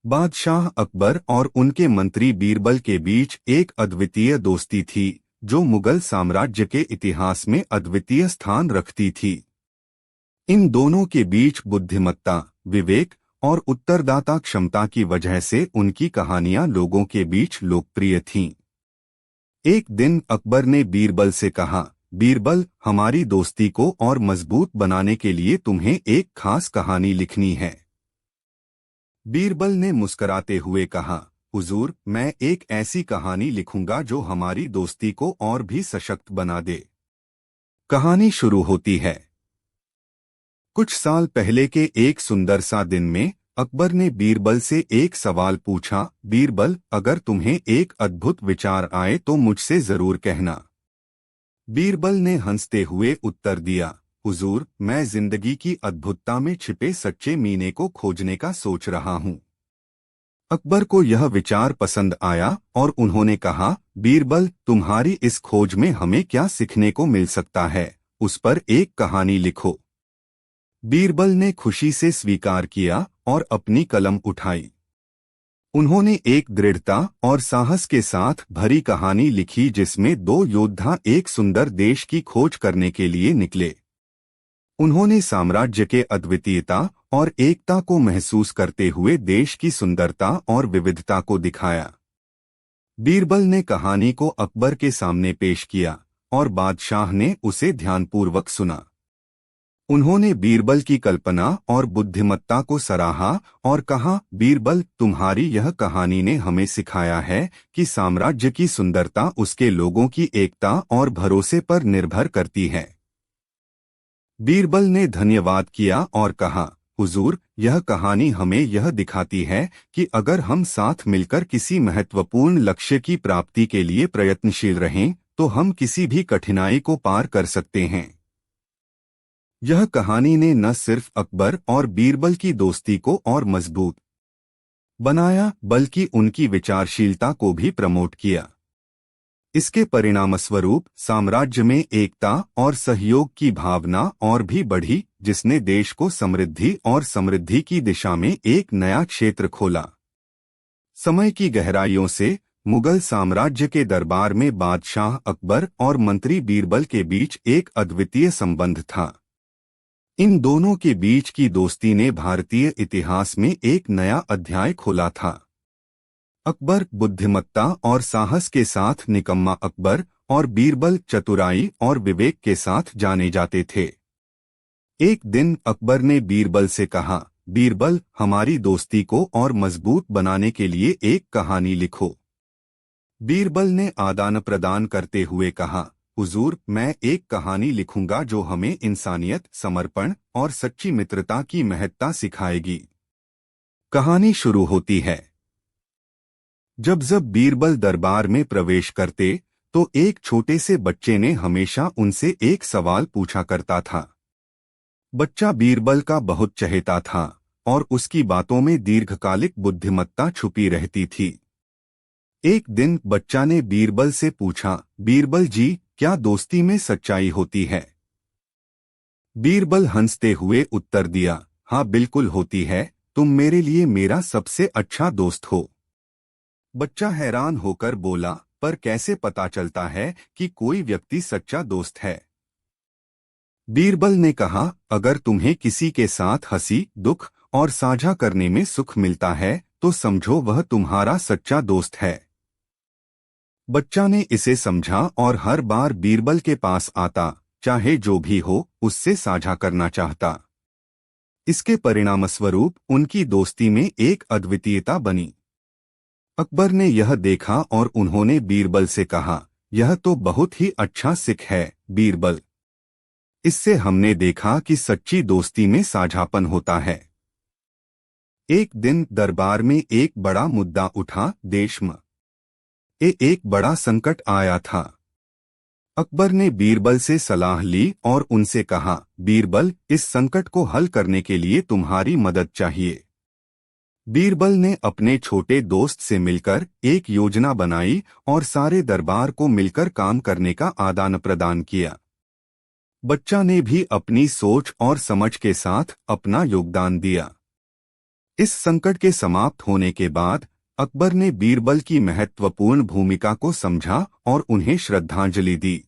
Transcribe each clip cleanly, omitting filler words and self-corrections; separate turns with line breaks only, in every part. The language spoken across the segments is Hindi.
बादशाह अकबर और उनके मंत्री बीरबल के बीच एक अद्वितीय दोस्ती थी जो मुगल साम्राज्य के इतिहास में अद्वितीय स्थान रखती थी। इन दोनों के बीच बुद्धिमत्ता, विवेक और उत्तरदाता क्षमता की वजह से उनकी कहानियां लोगों के बीच लोकप्रिय थीं। एक दिन अकबर ने बीरबल से कहा, बीरबल, हमारी दोस्ती को और मजबूत बनाने के लिए तुम्हें एक खास कहानी लिखनी है। बीरबल ने मुस्कुराते हुए कहा, हुजूर, मैं एक ऐसी कहानी लिखूंगा जो हमारी दोस्ती को और भी सशक्त बना दे। कहानी शुरू होती है। कुछ साल पहले के एक सुंदर सा दिन में अकबर ने बीरबल से एक सवाल पूछा, बीरबल, अगर तुम्हें एक अद्भुत विचार आए तो मुझसे जरूर कहना। बीरबल ने हंसते हुए उत्तर दिया, हुजूर, मैं जिंदगी की अद्भुतता में छिपे सच्चे मीने को खोजने का सोच रहा हूँ। अकबर को यह विचार पसंद आया और उन्होंने कहा, बीरबल, तुम्हारी इस खोज में हमें क्या सीखने को मिल सकता है, उस पर एक कहानी लिखो। बीरबल ने खुशी से स्वीकार किया और अपनी कलम उठाई। उन्होंने एक दृढ़ता और साहस के साथ भरी कहानी लिखी जिसमें दो योद्धा एक सुंदर देश की खोज करने के लिए निकले। उन्होंने साम्राज्य के अद्वितीयता और एकता को महसूस करते हुए देश की सुंदरता और विविधता को दिखाया। बीरबल ने कहानी को अकबर के सामने पेश किया और बादशाह ने उसे ध्यानपूर्वक सुना। उन्होंने बीरबल की कल्पना और बुद्धिमत्ता को सराहा और कहा, बीरबल, तुम्हारी यह कहानी ने हमें सिखाया है कि साम्राज्य की सुंदरता उसके लोगों की एकता और भरोसे पर निर्भर करती है। बीरबल ने धन्यवाद किया और कहा, हुजूर, यह कहानी हमें यह दिखाती है कि अगर हम साथ मिलकर किसी महत्वपूर्ण लक्ष्य की प्राप्ति के लिए प्रयत्नशील रहें तो हम किसी भी कठिनाई को पार कर सकते हैं। यह कहानी ने न सिर्फ अकबर और बीरबल की दोस्ती को और मजबूत बनाया बल्कि उनकी विचारशीलता को भी प्रमोट किया। इसके परिणामस्वरूप साम्राज्य में एकता और सहयोग की भावना और भी बढ़ी, जिसने देश को समृद्धि की दिशा में एक नया क्षेत्र खोला। समय की गहराइयों से मुगल साम्राज्य के दरबार में बादशाह अकबर और मंत्री बीरबल के बीच एक अद्वितीय संबंध था। इन दोनों के बीच की दोस्ती ने भारतीय इतिहास में एक नया अध्याय खोला था। अकबर बुद्धिमत्ता और साहस के साथ निकम्मा अकबर और बीरबल चतुराई और विवेक के साथ जाने जाते थे। एक दिन अकबर ने बीरबल से कहा, बीरबल, हमारी दोस्ती को और मजबूत बनाने के लिए एक कहानी लिखो। बीरबल ने आदान प्रदान करते हुए कहा, हुजूर, मैं एक कहानी लिखूंगा जो हमें इंसानियत, समर्पण और सच्ची मित्रता की महत्ता सिखाएगी। कहानी शुरू होती है। जब बीरबल दरबार में प्रवेश करते तो एक छोटे से बच्चे ने हमेशा उनसे एक सवाल पूछा करता था। बच्चा बीरबल का बहुत चहेता था और उसकी बातों में दीर्घकालिक बुद्धिमत्ता छुपी रहती थी। एक दिन बच्चा ने बीरबल से पूछा, बीरबल जी, क्या दोस्ती में सच्चाई होती है? बीरबल हंसते हुए उत्तर दिया, हाँ बिल्कुल होती है, तुम मेरे लिए मेरा सबसे अच्छा दोस्त हो। बच्चा हैरान होकर बोला, पर कैसे पता चलता है कि कोई व्यक्ति सच्चा दोस्त है? बीरबल ने कहा, अगर तुम्हें किसी के साथ हंसी, दुख और साझा करने में सुख मिलता है तो समझो वह तुम्हारा सच्चा दोस्त है। बच्चा ने इसे समझा और हर बार बीरबल के पास आता, चाहे जो भी हो, उससे साझा करना चाहता। इसके परिणामस्वरूप उनकी दोस्ती में एक अद्वितीयता बनी। अकबर ने यह देखा और उन्होंने बीरबल से कहा, यह तो बहुत ही अच्छा सिख है बीरबल। इससे हमने देखा कि सच्ची दोस्ती में साझापन होता है। एक दिन दरबार में एक बड़ा मुद्दा उठा, देश में एक बड़ा संकट आया था। अकबर ने बीरबल से सलाह ली और उनसे कहा, बीरबल, इस संकट को हल करने के लिए तुम्हारी मदद चाहिए। बीरबल ने अपने छोटे दोस्त से मिलकर एक योजना बनाई और सारे दरबार को मिलकर काम करने का आदान प्रदान किया। बच्चा ने भी अपनी सोच और समझ के साथ अपना योगदान दिया। इस संकट के समाप्त होने के बाद अकबर ने बीरबल की महत्वपूर्ण भूमिका को समझा और उन्हें श्रद्धांजलि दी।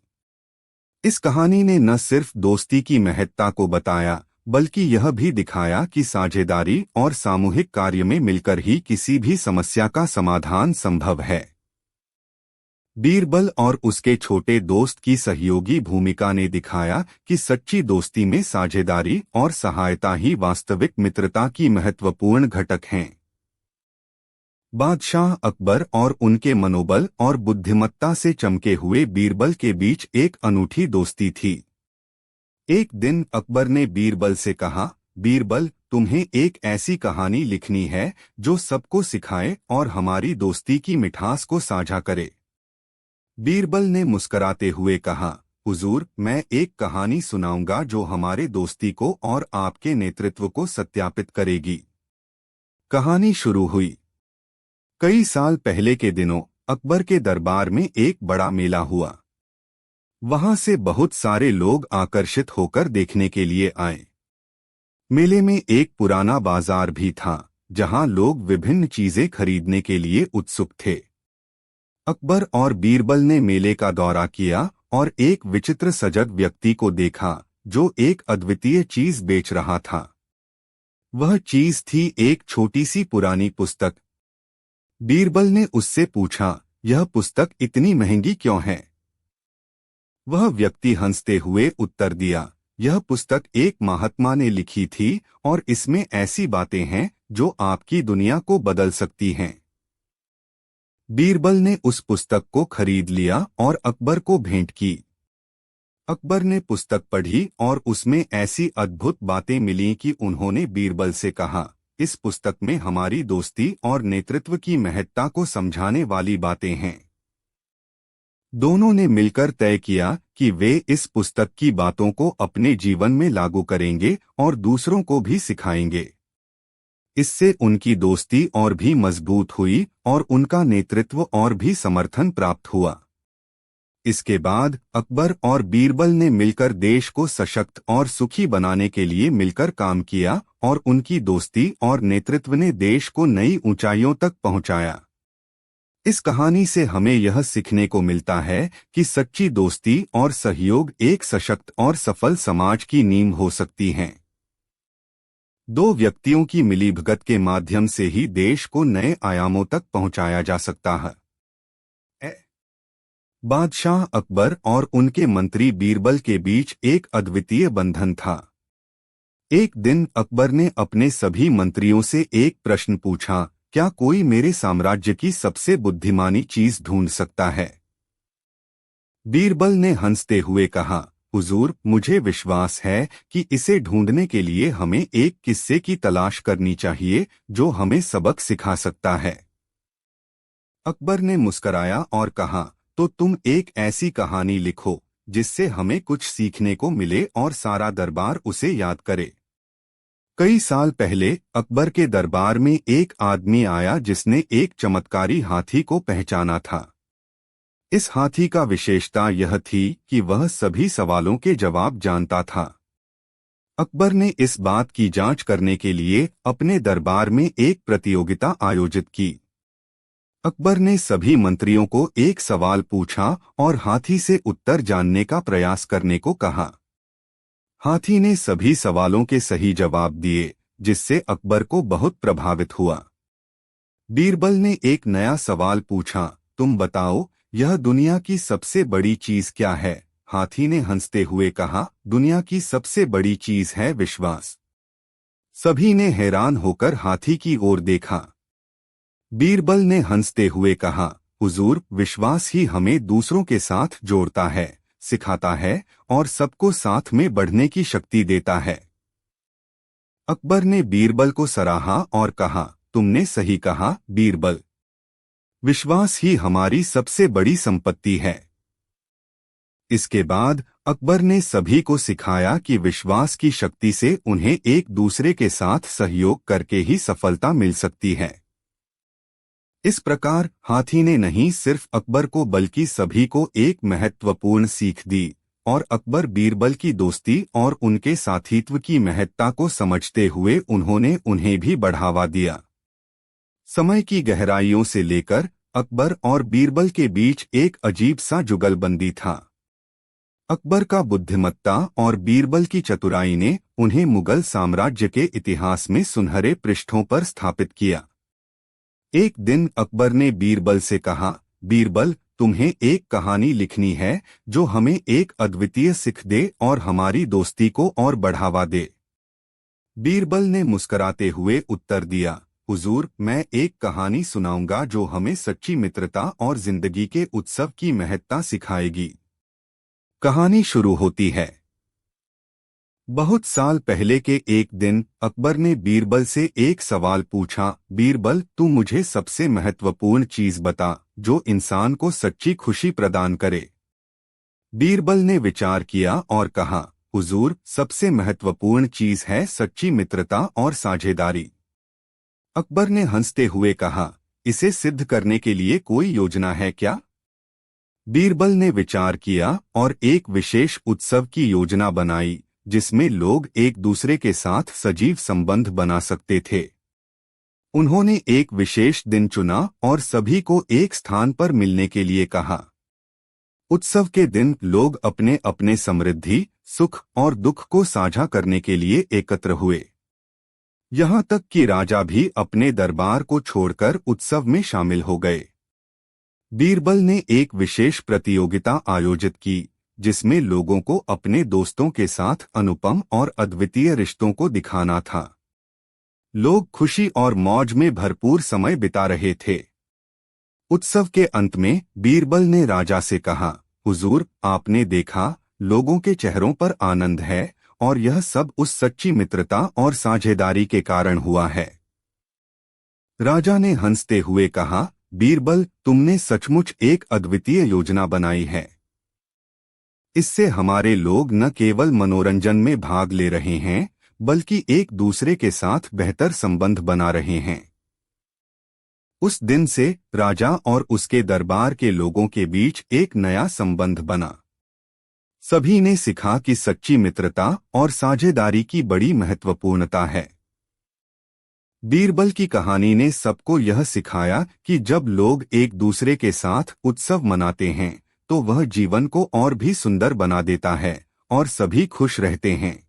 इस कहानी ने न सिर्फ दोस्ती की महत्ता को बताया, बल्कि यह भी दिखाया कि साझेदारी और सामूहिक कार्य में मिलकर ही किसी भी समस्या का समाधान संभव है। बीरबल और उसके छोटे दोस्त की सहयोगी भूमिका ने दिखाया कि सच्ची दोस्ती में साझेदारी और सहायता ही वास्तविक मित्रता की महत्वपूर्ण घटक हैं। बादशाह अकबर और उनके मनोबल और बुद्धिमत्ता से चमके हुए बीरबल के बीच एक अनूठी दोस्ती थी। एक दिन अकबर ने बीरबल से कहा, बीरबल, तुम्हें एक ऐसी कहानी लिखनी है जो सबको सिखाए और हमारी दोस्ती की मिठास को साझा करे। बीरबल ने मुस्कराते हुए कहा, हुजूर, मैं एक कहानी सुनाऊंगा जो हमारे दोस्ती को और आपके नेतृत्व को सत्यापित करेगी। कहानी शुरू हुई। कई साल पहले के दिनों अकबर के दरबार में एक बड़ा मेला हुआ। वहां से बहुत सारे लोग आकर्षित होकर देखने के लिए आए। मेले में एक पुराना बाजार भी था, जहां लोग विभिन्न चीजें खरीदने के लिए उत्सुक थे। अकबर और बीरबल ने मेले का दौरा किया और एक विचित्र सजग व्यक्ति को देखा जो एक अद्वितीय चीज बेच रहा था। वह चीज थी एक छोटी सी पुरानी पुस्तक। बीरबल ने उससे पूछा, यह पुस्तक इतनी महंगी क्यों है? वह व्यक्ति हंसते हुए उत्तर दिया, यह पुस्तक एक महात्मा ने लिखी थी और इसमें ऐसी बातें हैं जो आपकी दुनिया को बदल सकती हैं। बीरबल ने उस पुस्तक को खरीद लिया और अकबर को भेंट की। अकबर ने पुस्तक पढ़ी और उसमें ऐसी अद्भुत बातें मिलीं कि उन्होंने बीरबल से कहा, इस पुस्तक में हमारी दोस्ती और नेतृत्व की महत्ता को समझाने वाली बातें हैं। दोनों ने मिलकर तय किया कि वे इस पुस्तक की बातों को अपने जीवन में लागू करेंगे और दूसरों को भी सिखाएंगे। इससे उनकी दोस्ती और भी मजबूत हुई और उनका नेतृत्व और भी समर्थन प्राप्त हुआ। इसके बाद अकबर और बीरबल ने मिलकर देश को सशक्त और सुखी बनाने के लिए मिलकर काम किया और उनकी दोस्ती और नेतृत्व ने देश को नई ऊंचाइयों तक पहुंचाया। इस कहानी से हमें यह सीखने को मिलता है कि सच्ची दोस्ती और सहयोग एक सशक्त और सफल समाज की नींव हो सकती हैं। दो व्यक्तियों की मिलीभगत के माध्यम से ही देश को नए आयामों तक पहुंचाया जा सकता है। बादशाह अकबर और उनके मंत्री बीरबल के बीच एक अद्वितीय बंधन था। एक दिन अकबर ने अपने सभी मंत्रियों से एक प्रश्न पूछा, क्या कोई मेरे साम्राज्य की सबसे बुद्धिमानी चीज ढूंढ सकता है? बीरबल ने हंसते हुए कहा, हुजूर, मुझे विश्वास है कि इसे ढूंढने के लिए हमें एक किस्से की तलाश करनी चाहिए जो हमें सबक सिखा सकता है। अकबर ने मुस्कराया और कहा, तो तुम एक ऐसी कहानी लिखो जिससे हमें कुछ सीखने को मिले और सारा दरबार उसे याद करे। कई साल पहले अकबर के दरबार में एक आदमी आया जिसने एक चमत्कारी हाथी को पहचाना था। इस हाथी का विशेषता यह थी कि वह सभी सवालों के जवाब जानता था। अकबर ने इस बात की जांच करने के लिए अपने दरबार में एक प्रतियोगिता आयोजित की। अकबर ने सभी मंत्रियों को एक सवाल पूछा और हाथी से उत्तर जानने का प्रयास करने को कहा। हाथी ने सभी सवालों के सही जवाब दिए, जिससे अकबर को बहुत प्रभावित हुआ। बीरबल ने एक नया सवाल पूछा, तुम बताओ, यह दुनिया की सबसे बड़ी चीज क्या है? हाथी ने हंसते हुए कहा, दुनिया की सबसे बड़ी चीज है विश्वास। सभी ने हैरान होकर हाथी की ओर देखा। बीरबल ने हंसते हुए कहा, हुजूर, विश्वास ही हमें दूसरों के साथ जोड़ता है, सिखाता है और सबको साथ में बढ़ने की शक्ति देता है। अकबर ने बीरबल को सराहा और कहा, तुमने सही कहा बीरबल, विश्वास ही हमारी सबसे बड़ी संपत्ति है। इसके बाद अकबर ने सभी को सिखाया कि विश्वास की शक्ति से उन्हें एक दूसरे के साथ सहयोग करके ही सफलता मिल सकती है। इस प्रकार हाथी ने नहीं सिर्फ अकबर को बल्कि सभी को एक महत्वपूर्ण सीख दी, और अकबर बीरबल की दोस्ती और उनके साथीत्व की महत्ता को समझते हुए उन्होंने उन्हें भी बढ़ावा दिया। समय की गहराइयों से लेकर अकबर और बीरबल के बीच एक अजीब सा जुगलबंदी था। अकबर का बुद्धिमत्ता और बीरबल की चतुराई ने उन्हें मुगल साम्राज्य के इतिहास में सुनहरे पृष्ठों पर स्थापित किया। एक दिन अकबर ने बीरबल से कहा, बीरबल, तुम्हें एक कहानी लिखनी है जो हमें एक अद्वितीय सीख दे और हमारी दोस्ती को और बढ़ावा दे। बीरबल ने मुस्कुराते हुए उत्तर दिया, हुजूर, मैं एक कहानी सुनाऊंगा जो हमें सच्ची मित्रता और जिंदगी के उत्सव की महत्ता सिखाएगी। कहानी शुरू होती है। बहुत साल पहले के एक दिन अकबर ने बीरबल से एक सवाल पूछा, बीरबल, तू मुझे सबसे महत्वपूर्ण चीज बता जो इंसान को सच्ची खुशी प्रदान करे। बीरबल ने विचार किया और कहा, हुजूर, सबसे महत्वपूर्ण चीज है सच्ची मित्रता और साझेदारी। अकबर ने हंसते हुए कहा, इसे सिद्ध करने के लिए कोई योजना है क्या? बीरबल ने विचार किया और एक विशेष उत्सव की योजना बनाई जिसमें लोग एक दूसरे के साथ सजीव संबंध बना सकते थे। उन्होंने एक विशेष दिन चुना और सभी को एक स्थान पर मिलने के लिए कहा। उत्सव के दिन लोग अपने अपने समृद्धि, सुख और दुख को साझा करने के लिए एकत्र हुए। यहाँ तक कि राजा भी अपने दरबार को छोड़कर उत्सव में शामिल हो गए। बीरबल ने एक विशेष प्रतियोगिता आयोजित की जिसमें लोगों को अपने दोस्तों के साथ अनुपम और अद्वितीय रिश्तों को दिखाना था। लोग खुशी और मौज में भरपूर समय बिता रहे थे। उत्सव के अंत में बीरबल ने राजा से कहा, हुजूर, आपने देखा, लोगों के चेहरों पर आनंद है और यह सब उस सच्ची मित्रता और साझेदारी के कारण हुआ है। राजा ने हंसते हुए कहा, बीरबल, तुमने सचमुच एक अद्वितीय योजना बनाई है। इससे हमारे लोग न केवल मनोरंजन में भाग ले रहे हैं बल्कि एक दूसरे के साथ बेहतर संबंध बना रहे हैं। उस दिन से राजा और उसके दरबार के लोगों के बीच एक नया संबंध बना। सभी ने सीखा कि सच्ची मित्रता और साझेदारी की बड़ी महत्वपूर्णता है। बीरबल की कहानी ने सबको यह सिखाया कि जब लोग एक दूसरे के साथ उत्सव मनाते हैं तो वह जीवन को और भी सुंदर बना देता है और सभी खुश रहते हैं।